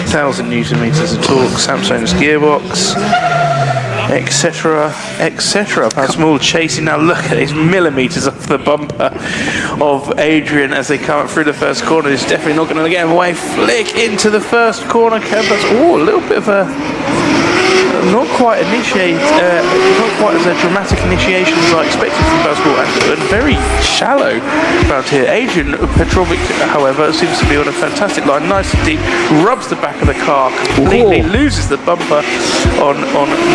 1,000 Newton meters of torque, Samsung's gearbox, etc., etc. Bas Mul chasing now. Look at these millimeters off the bumper of Adrian as they come up through the first corner. He's definitely not going to get him away. Flick into the first corner. Oh, a little bit of a not quite initiate, not quite as a dramatic initiation as I expected from Bas Mul, and very shallow around here. Adrian Petricevic, however, seems to be on a fantastic line, nice and deep, rubs the back of the car completely, loses the bumper on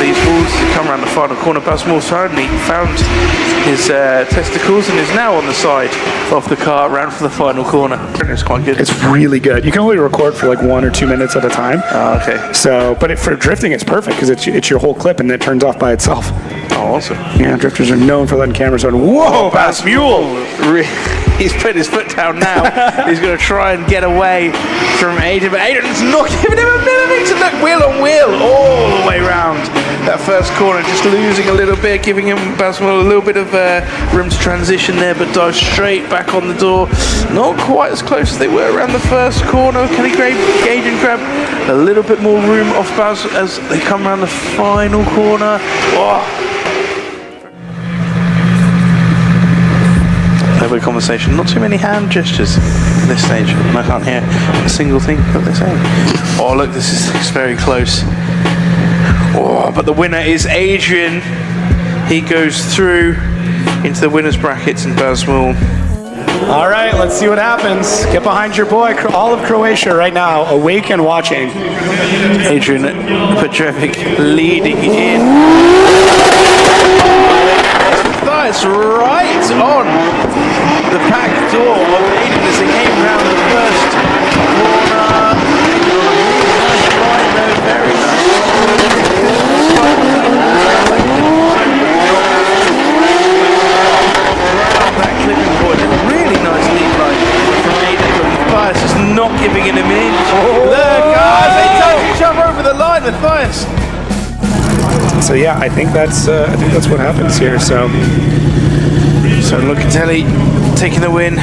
these walls to come around the final corner. Bas Mul finally found his testicles and is now on the side of the car, around for the final corner. It's quite good. It's really good. You can only record for like 1 or 2 minutes at a time. Oh, okay. So, but for drifting, it's perfect because it's your whole clip and it turns off by itself. Oh, awesome. Yeah, drifters are known for letting cameras on. Whoa, Bas Mul! He's put his foot down now. He's going to try and get away from Adrian, but Adrian's not giving him a millimeter. Look, wheel on wheel all the way round that first corner, just losing a little bit, giving him Bas Mul a little bit of room to transition there, but dives straight back on the door. Not quite as close as they were around the first corner. Can Adrian grab a little bit more room off Bas as they come around the final corner? Oh. Lovely conversation. Not too many hand gestures at this stage, and I can't hear a single thing that they're saying. Oh, look, this is very close. Oh, but the winner is Adrian. He goes through into the winners brackets in Bas Mul. All right, let's see what happens. Get behind your boy, all of Croatia right now, awake and watching. Adrian Petricevic leading in. That's right on the back door of Adrian as they came round the first corner. Very nice. That clipping point, really nice lead line from Adrian. Matthias is not giving it a minute. Look, guys, they touch each other over the line, Matthias. So yeah, I think that's what happens here. So Locatelli taking the win.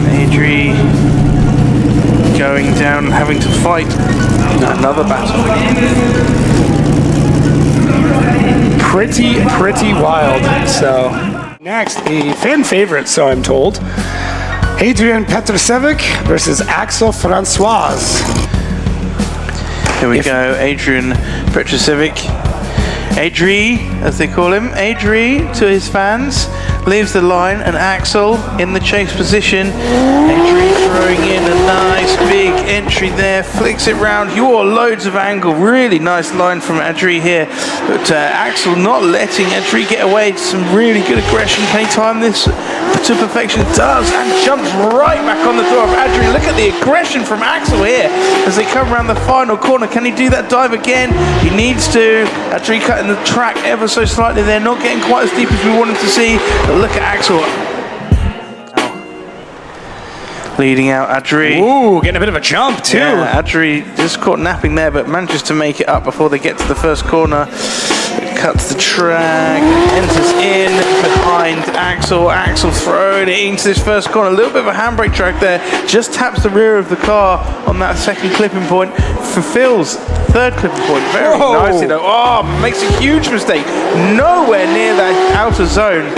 Adrian going down, having to fight another battle. Pretty wild. So next, a fan favorite, so I'm told. Adrian Petricevic versus Axel Francois. Here we go, Adrian Petricevic. Adri, as they call him, Adri to his fans, leaves the line, and Axel in the chase position. Adri throwing in a nice big entry there, flicks it round. Loads of angle, really nice line from Adri here, but Axel not letting Adri get away. Some really good aggression. Can he time this to perfection? Does, and jumps right back on the door of Adri. Look at the aggression from Axel here as they come around the final corner. Can he do that dive again? He needs to. Adri cutting the track ever so slightly. They're not getting quite as deep as we wanted to see, but look at Axel. Leading out Adri. Ooh, getting a bit of a jump too. Yeah, Adri just caught napping there, but manages to make it up before they get to the first corner. Cuts the track, enters in behind Axel. Axel throwing it into this first corner. A little bit of a handbrake track there. Just taps the rear of the car on that second clipping point. Fulfills third clipping point very nicely though. Oh, makes a huge mistake. Nowhere near that outer zone.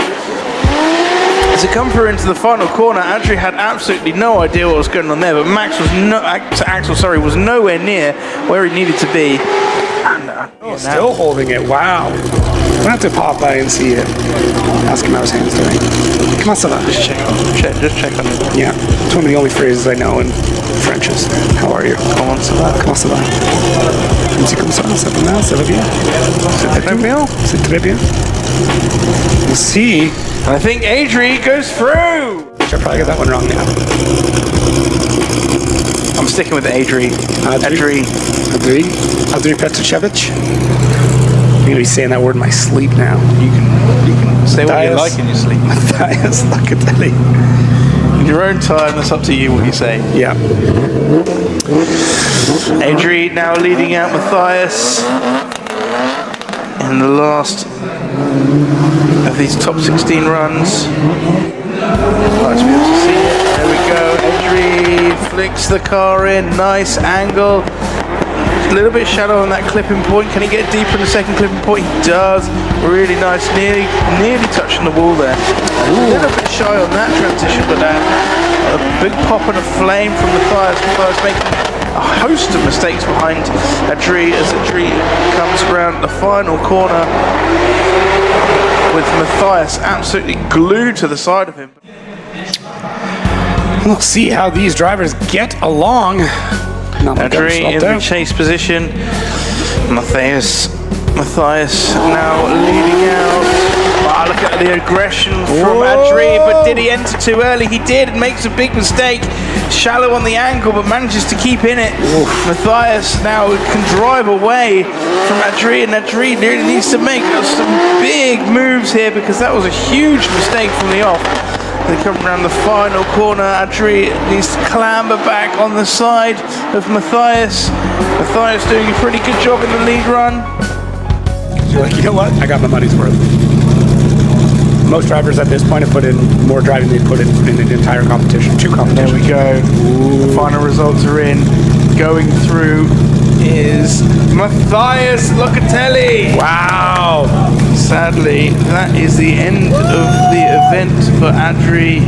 As it come through into the final corner, Adri had absolutely no idea what was going on there, but Axel was nowhere near where he needed to be. And, still holding it. Wow. I'm gonna have to pop by and see it. Ask him how his hand's doing. Comment ça va? Just check on it. Yeah, it's one of the only phrases I know in French is how are you? Comment ça va? Comment ça va? Je me dis comme ça va mal, ça va bien. C'est très bien. C'est très bien. We'll see. I think Adri goes through. I probably got that one wrong now. I'm sticking with Adri. Adrian Petricevic. I'm going to be saying that word in my sleep now. You can say what you like in your sleep. Matthias Locatelli. In your own time, that's up to you what you say. Yeah. Adri now leading out Matthias in the last of these top 16 runs. Nice to be able to see it. There we go. Adri flicks the car in. Nice angle. A little bit shallow on that clipping point. Can he get deeper in the second clipping point? He does. Really nice. Nearly touching the wall there. A little bit shy on that transition, but a big pop and a flame from Matthias. Matthias making a host of mistakes behind Adri as Adri comes around the final corner with Matthias absolutely glued to the side of him. We'll see how these drivers get along. Adri in the chase position. Matthias now leading out. Wow, look at the aggression from Adri, but did he enter too early? He did, and makes a big mistake. Shallow on the angle, but manages to keep in it. Matthias now can drive away from Adri, and Adri really needs to make some big moves here because that was a huge mistake from the off. They come around the final corner. Adri needs to clamber back on the side of Matthias. Matthias doing a pretty good job in the lead run. You're like, you know what? I got my money's worth. Most drivers at this point have put in more driving than they put in the entire competition. 2 competitions. There we go. Ooh. The final results are in. Going through is Matthias Locatelli. Wow. Sadly, that is the end of the event for Adri.